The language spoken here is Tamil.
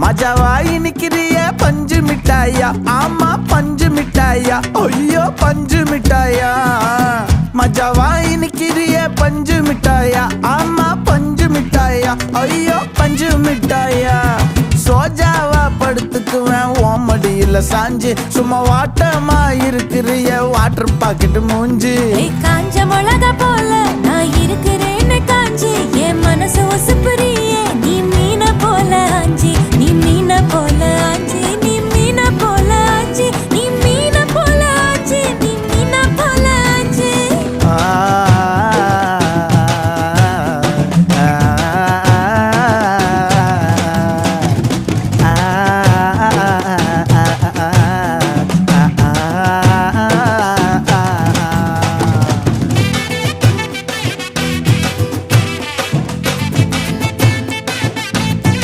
மஜாவாய் நிக்கிறிய பஞ்சு மிட்டாயா, ஆமா பஞ்சு மிட்டாயா, ஐயோ பஞ்சு மிட்டாயா. மஜாவாய் நிக்கிறிய பஞ்சு மிட்டாயா, ஆமா பஞ்சு மிட்டாயா, ஐயோ பஞ்சு மிட்டாயா. சோஜாவா படுத்துக்குவேன் ஓமடியில சாஞ்சு, சும்மா வாட்டமா இருக்கிறிய வாட்டர் பாக்கெட் மூஞ்சி. காஞ்ச மிளகா போல நான் இருக்கிறேன்னு காஞ்சி என் மனசு ஒசுப்புரிய